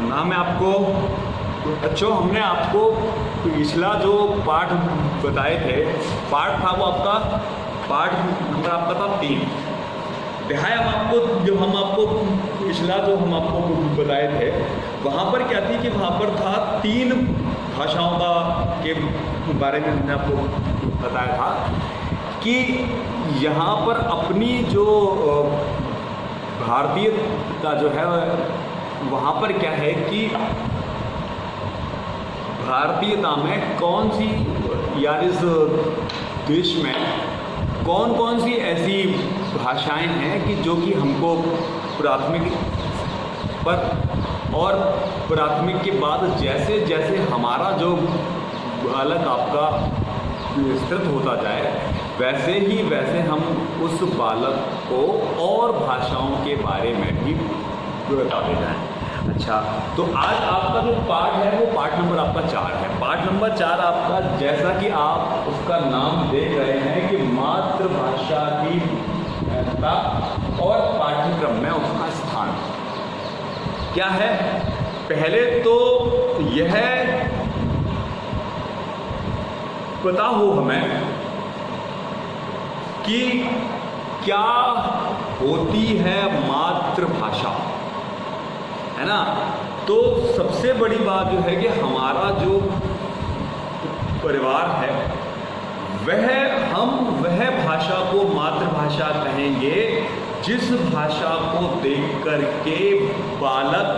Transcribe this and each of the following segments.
नाम है आपको। अच्छा, हमने आपको पिछला जो पाठ बताए थे, पाठ था वो आपका पाठ नंबर आपका था 3। दिखाया हम आपको पिछला जो हम आपको बताए थे वहाँ पर क्या थी कि वहाँ पर था 3 भाषाओं का के बारे में हमने आपको बताया था कि यहाँ पर अपनी जो भारतीयता जो है वहाँ पर क्या है कि भारतीयता में कौन सी यार इस देश में कौन कौन सी ऐसी भाषाएं हैं कि जो कि हमको प्राथमिक पर और प्राथमिक के बाद जैसे जैसे हमारा जो बालक आपका विस्तृत होता जाए वैसे हम उस बालक को और भाषाओं के बारे में भी बताते जाएं। अच्छा, तो आज आपका जो पाठ है वो पाठ नंबर आपका 4 है। पाठ नंबर 4 आपका, जैसा कि आप उसका नाम देख रहे हैं कि मातृभाषा की महत्ता और पाठ्यक्रम में उसका स्थान क्या है। पहले तो यह पता हो हमें कि क्या होती है मातृभाषा, है ना। तो सबसे बड़ी बात जो है कि हमारा जो परिवार है वह भाषा को मातृभाषा कहेंगे जिस भाषा को देख कर के बालक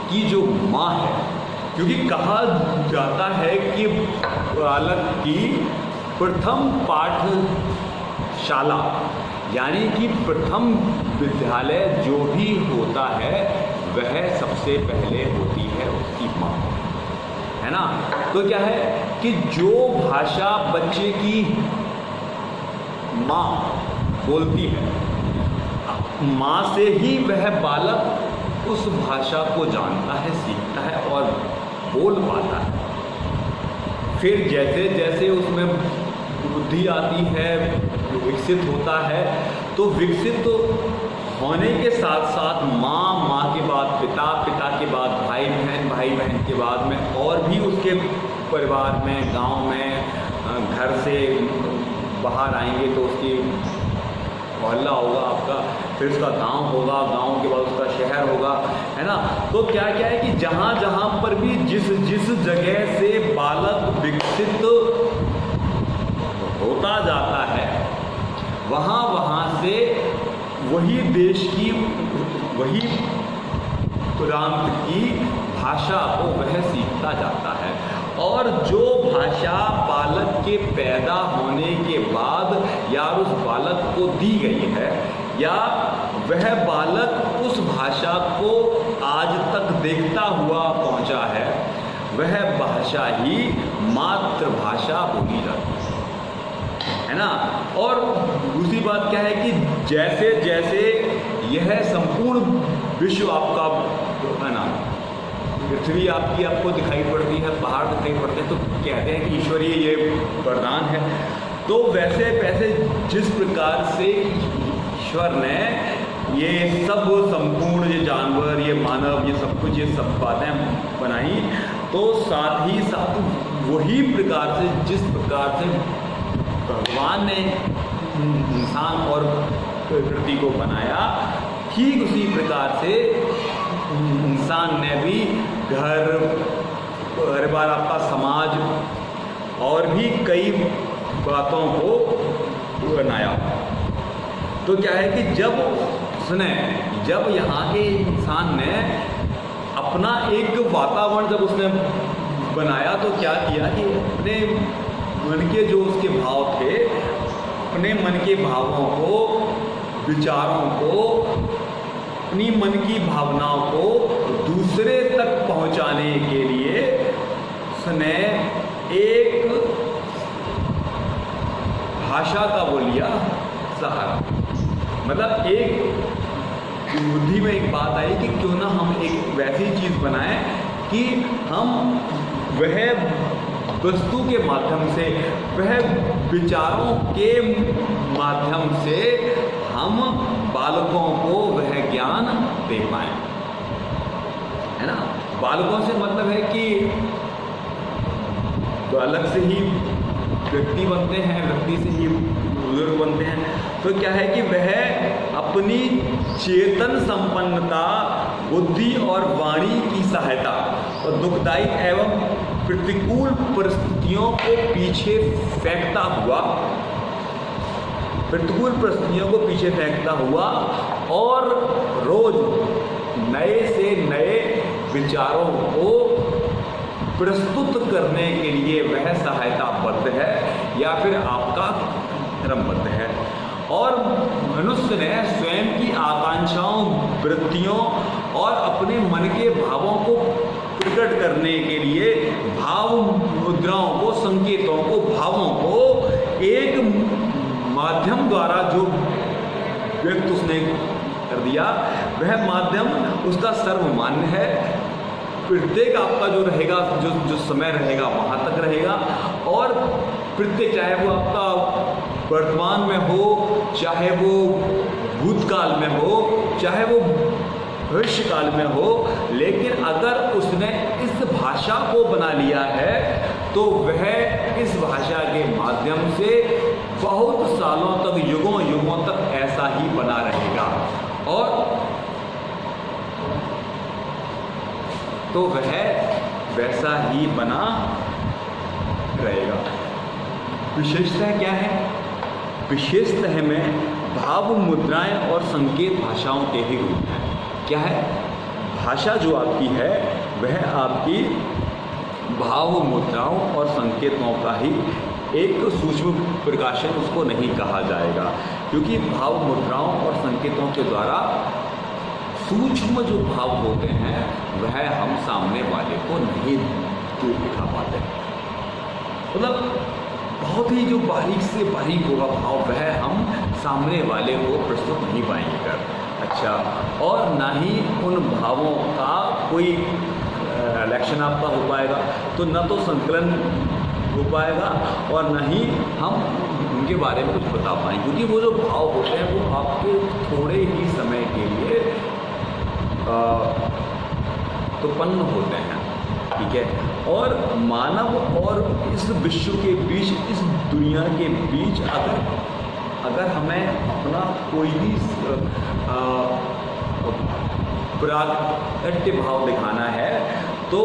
की जो माँ है, क्योंकि कहा जाता है कि बालक की प्रथम पाठशाला यानी कि प्रथम विद्यालय जो भी होता है वह सबसे पहले होती है उसकी माँ, है ना। तो क्या है कि जो भाषा बच्चे की माँ बोलती है, माँ से ही वह बालक उस भाषा को जानता है, सीखता है और बोल पाता है। फिर जैसे जैसे उसमें बुद्धि आती है, विकसित होता है, तो विकसित होने के साथ साथ माँ के बाद पिता के बाद भाई बहन के बाद में और भी उसके परिवार में, गांव में, घर से बाहर आएंगे तो उसकी मोहल्ला होगा आपका, फिर उसका गांव होगा, गांव के बाद उसका शहर होगा, है ना। तो क्या है कि जहाँ जहाँ पर भी जिस जगह से बालक विकसित होता जाता है वहाँ से वही देश की, वही प्रांत की भाषा को वह सीखता जाता है। और जो भाषा बालक के पैदा होने के बाद या उस बालक को दी गई है या वह बालक उस भाषा को आज तक देखता हुआ पहुंचा है, वह भाषा ही मातृभाषा बोली जाती है ना। और दूसरी बात क्या है कि जैसे जैसे यह संपूर्ण विश्व आपका, है ना, पृथ्वी आपको दिखाई पड़ती है, पहाड़ दिखाई पड़ते हैं, तो कहते हैं कि ईश्वरीय ये वरदान है। तो वैसे जिस प्रकार से ईश्वर ने ये सब संपूर्ण, ये जानवर, ये मानव, ये सब कुछ, ये सब बातें बनाई, तो साथ ही साथ वही प्रकार से जिस प्रकार से भगवान ने इंसान और प्रकृति को बनाया, ठीक उसी प्रकार से इंसान ने भी घर बार आपका समाज और भी कई बातों को बनाया। तो क्या है कि जब यहाँ के इंसान ने अपना एक वातावरण जब उसने बनाया, तो क्या किया कि अपने मन के जो उसके भाव थे, अपने मन के भावों को, विचारों को, अपनी मन की भावनाओं को दूसरे तक पहुंचाने के लिए उसने एक भाषा का वो लिया सहारा। मतलब एक बुद्धि में एक बात आई कि क्यों ना हम एक वैसी चीज़ बनाएं कि हम वह वस्तु के माध्यम से, वह विचारों के माध्यम से हम बालकों को वह ज्ञान दे पाएं। है ना। बालकों से मतलब है कि तो अलग से ही व्यक्ति बनते हैं, व्यक्ति से ही बुजुर्ग बनते हैं। तो क्या है कि वह अपनी चेतन संपन्नता, बुद्धि और वाणी की सहायता और दुखदायी एवं प्रतिकूल परिस्थितियों को पीछे फेंकता हुआ, प्रतिकूल परिस्थितियों को पीछे फेंकता हुआ और रोज नए से नए विचारों को प्रस्तुत करने के लिए वह सहायताबद्ध है या फिर आपका क्रमबद्ध है। और मनुष्य ने स्वयं की आकांक्षाओं, वृत्तियों और अपने मन के भावों को प्रकट करने के लिए भाव मुद्राओं को, संकेतों को, भावों को एक माध्यम द्वारा जो व्यक्त उसने कर दिया, वह माध्यम उसका सर्वमान्य है। प्रत्येक आपका जो रहेगा, जो समय रहेगा वहाँ तक रहेगा। और प्रत्येक, चाहे वो आपका वर्तमान में हो, चाहे वो भूतकाल में हो, चाहे वो भविष्य काल में हो, लेकिन अगर उसने इस भाषा को बना लिया है तो वह इस भाषा के माध्यम से बहुत सालों तक, युगों युगों तक ऐसा ही बना रहेगा। और तो वह वैसा ही बना रहेगा। विशेषतः क्या है? विशेषतः में भाव मुद्राएं और संकेत भाषाओं के ही रूप हैं। क्या है? भाषा जो आपकी है वह आपकी भाव मुद्राओं और संकेतों का ही एक सूक्ष्म प्रकाशन, उसको नहीं कहा जाएगा, क्योंकि भाव मुद्राओं और संकेतों के द्वारा सूक्ष्म जो भाव होते हैं वह हम सामने वाले को नहीं दिखा पाते। मतलब बहुत ही जो बारीक से बारीक होगा भाव, वह हम सामने वाले को प्रस्तुत नहीं पाएंगे कर। अच्छा, और ना ही उन भावों का कोई रिएक्शन आपका हो पाएगा, तो न तो संकलन हो पाएगा और न ही हम उनके बारे में कुछ बता पाएंगे, क्योंकि वो जो भाव होते हैं वो आपके थोड़े ही समय के लिए उत्पन्न होते हैं, ठीक है। और मानव और इस विश्व के बीच, इस दुनिया के बीच अगर हमें अपना कोई भी प्राकट्य भाव दिखाना है तो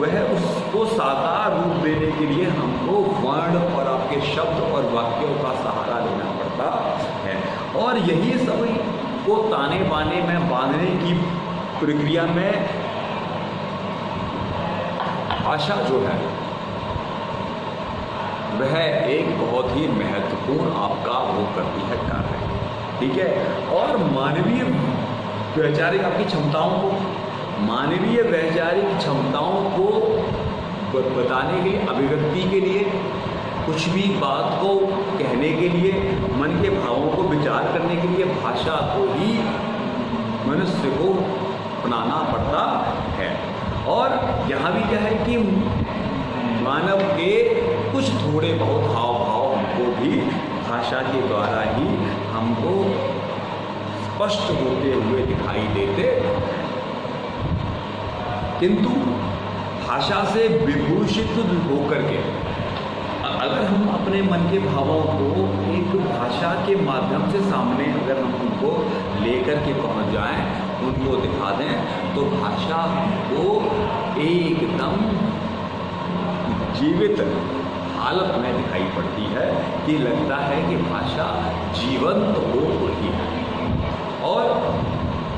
वह उसको साकार रूप देने के लिए हमको वर्ण और आपके शब्द और वाक्यों का सहारा लेना पड़ता है। और यही सब को ताने बाने में बांधने की प्रक्रिया में भाषा जो है वह एक बहुत ही महत्वपूर्ण आपका वो करती है कार्य, ठीक है। और मानवीय वैचारिक आपकी क्षमताओं को, मानवीय वैचारिक क्षमताओं को बताने के लिए, अभिव्यक्ति के लिए, कुछ भी बात को कहने के लिए, मन के भावों को विचार करने के लिए भाषा को ही मनुष्य को अपनाना पड़ता है। और यहाँ भी क्या है कि मानव के कुछ थोड़े बहुत हाव भाव हमको भी भाषा के द्वारा ही हमको स्पष्ट होते हुए दिखाई देते, किंतु भाषा से विभूषित होकर के अगर हम अपने मन के भावों को एक भाषा के माध्यम से सामने अगर हम उनको लेकर के पहुंच जाएं, उनको दिखा दें, तो भाषा को एकदम जीवित हालत में दिखाई पड़ती है कि लगता है कि भाषा जीवंत हो उठी है। और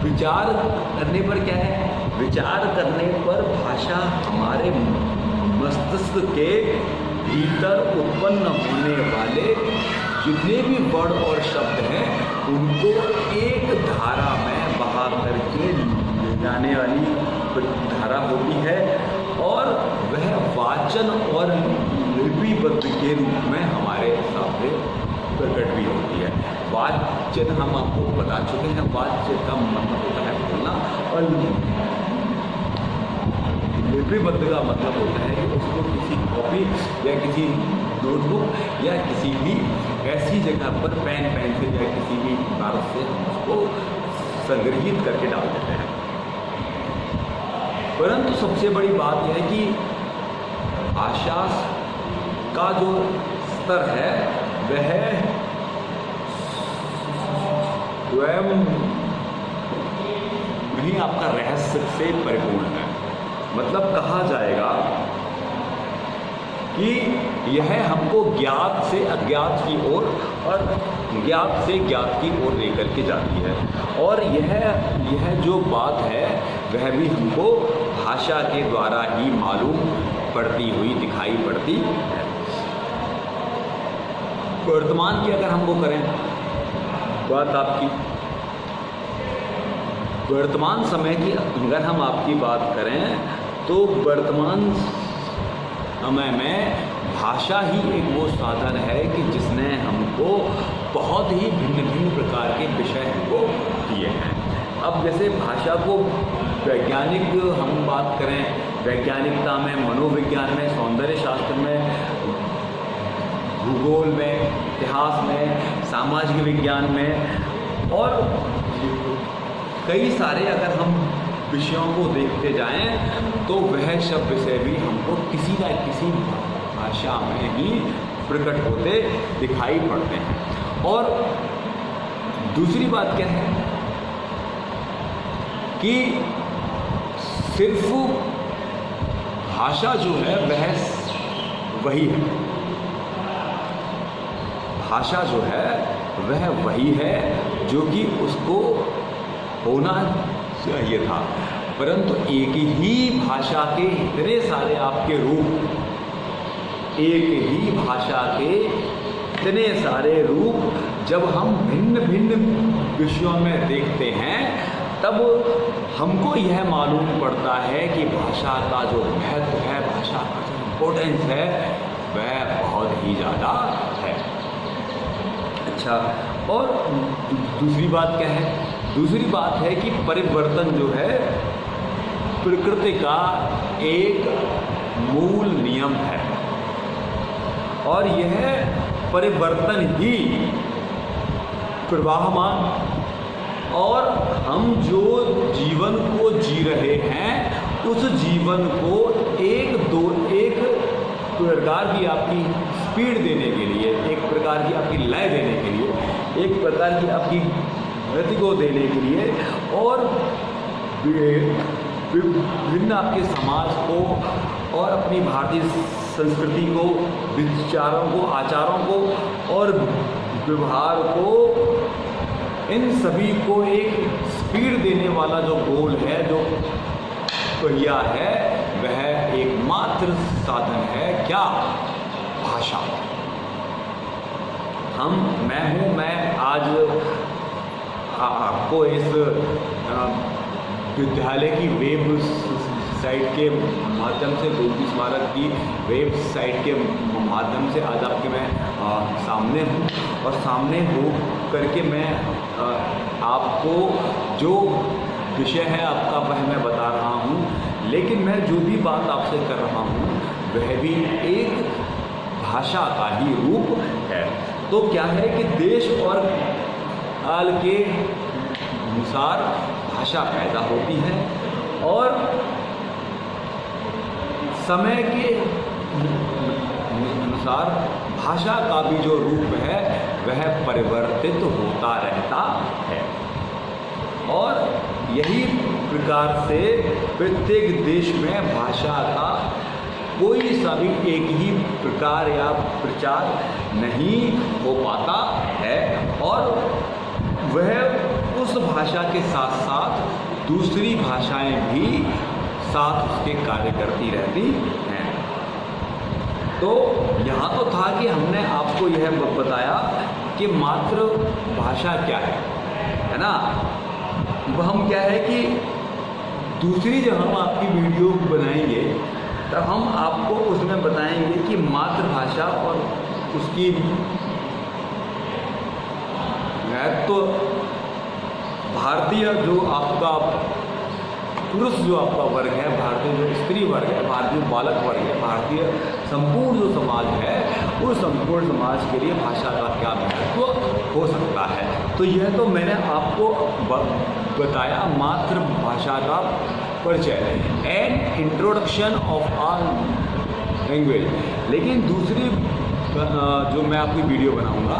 विचार करने पर क्या है? विचार करने पर भाषा हमारे मस्तिष्क के भीतर उत्पन्न होने वाले जितने भी वर्ण और शब्द हैं उनको एक धारा में बहा करके ले जाने वाली धारा होती है, और वह वाचन और लिपिबद्ध के रूप में हमारे सामने प्रकट भी होती है। वाचन हम आपको बता चुके हैं, वाच्य का मतलब होता है बोलना, और लिपिबद्ध का मतलब होता है कि उसको किसी कॉपी या किसी नोटबुक या किसी भी ऐसी जगह पर पेन पेंसिल या किसी भी कागज से हम उसको संग्रहित करके डाल देते हैं। परंतु सबसे बड़ी बात यह है कि भाषा का जो स्तर है वह स्वयं ही आपका रहस्य से परिपूर्ण है। मतलब कहा जाएगा कि यह हमको ज्ञात से अज्ञात की ओर और ज्ञात से ज्ञात की ओर लेकर के जाती है। और यह जो बात है वह भी हमको भाषा के द्वारा ही मालूम पड़ती हुई दिखाई पड़ती है। वर्तमान की अगर हम वो करें बात आपकी, वर्तमान समय की अगर हम आपकी बात करें तो वर्तमान समय में भाषा ही एक वो साधन है कि जिसने हमको बहुत ही भिन्न भिन्न प्रकार के विषय हमको दिए हैं। अब जैसे भाषा को वैज्ञानिक हम बात करें, वैज्ञानिकता में, मनोविज्ञान में, सौंदर्य शास्त्र में, भूगोल में, इतिहास में, सामाजिक विज्ञान में और कई सारे अगर हम विषयों को देखते जाएं तो वह सब विषय भी हमको किसी न किसी भाषा में ही प्रकट होते दिखाई पड़ते हैं। और दूसरी बात क्या है कि सिर्फ भाषा जो है वह वही है, भाषा जो है वह वही है जो कि उसको होना चाहिए था। परंतु एक ही भाषा के इतने सारे आपके रूप, एक ही भाषा के इतने सारे रूप जब हम भिन्न भिन्न विषयों में देखते हैं तब हमको यह मालूम पड़ता है कि भाषा का जो महत्व है, भाषा का जो इम्पोर्टेंस है वह बहुत ही ज़्यादा है। अच्छा, और दूसरी बात क्या है? दूसरी बात है कि परिवर्तन जो है प्रकृति का एक मूल नियम है और यह परिवर्तन ही प्रवाहमान और हम जो जीवन को जी रहे हैं उस जीवन को एक प्रकार की आपकी स्पीड देने के लिए, एक प्रकार की आपकी लय देने के लिए, एक प्रकार की आपकी गति को देने के लिए और विभिन्न आपके समाज को और अपनी भारतीय संस्कृति को, विचारों को, आचारों को और व्यवहार को, इन सभी को एक स्पीड देने वाला जो गोल है, जो पहिया है, वह एकमात्र साधन है क्या? भाषा। मैं आज आपको इस विद्यालय की वेबसाइट के माध्यम से, गोमती स्मारक की वेबसाइट के माध्यम से आज आपके मैं सामने हूँ और सामने हो करके मैं आपको जो विषय है आपका वह मैं बता रहा हूँ। लेकिन मैं जो भी बात आपसे कर रहा हूँ वह भी एक भाषा का ही रूप है। तो क्या है कि देश और काल के अनुसार भाषा पैदा होती है और समय के अनुसार भाषा का भी जो रूप है वह परिवर्तित होता रहता है। और यही प्रकार से प्रत्येक देश में भाषा का कोई सा भी एक ही प्रकार या प्रचार नहीं हो पाता है और वह उस भाषा के साथ साथ दूसरी भाषाएं भी साथ उसके कार्य करती रहती हैं। तो यहाँ तो था कि हमने आपको यह बताया कि मातृभाषा क्या है ना। अब हम क्या है कि दूसरी जब हम आपकी वीडियो बनाएंगे तब हम आपको उसमें बताएंगे कि मातृभाषा और उसकी महत्व, भारतीय जो आपका पुरुष जो आपका वर्ग है, भारतीय जो स्त्री वर्ग है, भारतीय बालक वर्ग है, भारतीय संपूर्ण जो समाज है, उस संपूर्ण समाज के लिए भाषा का क्या महत्व हो सकता है। तो यह तो मैंने आपको बताया मातृभाषा का परिचय। And introduction of all language. लेकिन दूसरी जो मैं अपनी वीडियो बनाऊंगा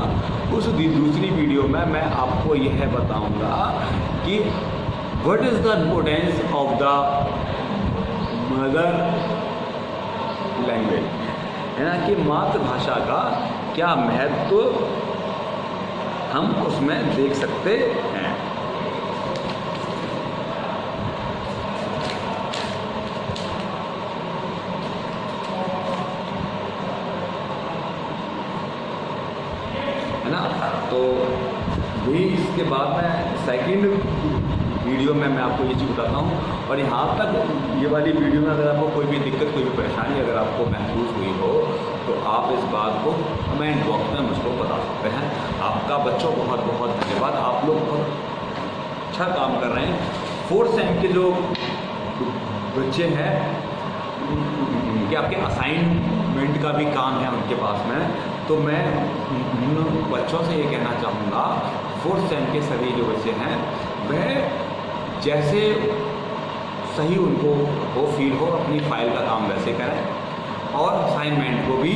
उस दूसरी वीडियो में मैं आपको यह बताऊंगा कि what is the importance of the mother language, है ना, कि मातृभाषा का क्या महत्व हम उसमें देख सकते हैं। है ना, तो वही इसके बाद में सेकंड वीडियो में मैं आपको ये चीज़ बताता हूँ। और यहाँ तक ये वाली वीडियो में अगर आपको कोई भी दिक्कत, कोई भी परेशानी अगर आपको महसूस हुई हो तो आप इस बात को कमेंट बॉक्स में मुझको बता सकते हैं। आपका बच्चों बहुत बहुत धन्यवाद, आप लोग बहुत अच्छा काम कर रहे हैं। 4th सेम के जो बच्चे हैं कि आपके असाइनमेंट का भी काम है उनके पास में, तो मैं उन बच्चों से ये कहना चाहूँगा 4th सेम के सभी जो बच्चे हैं वह जैसे सही उनको वो फील हो अपनी फाइल का काम वैसे करें और असाइनमेंट को भी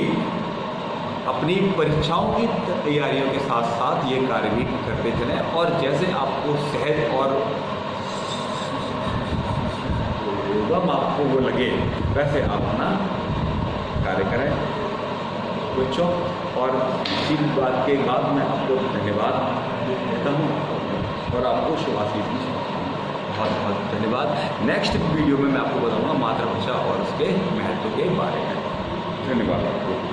अपनी परीक्षाओं की तैयारियों के साथ साथ ये कार्य भी करते चलें। और जैसे आपको सहज और सुगम आपको वो लगे वैसे आप अपना कार्य करें बच्चों। और इसी बात के बाद मैं आपको धन्यवाद देता हूँ और आपको शुभाशीष भी बहुत बहुत धन्यवाद। नेक्स्ट वीडियो में मैं आपको बताऊँगा मातृभाषा और उसके महत्व के बारे में। धन्यवाद आपको।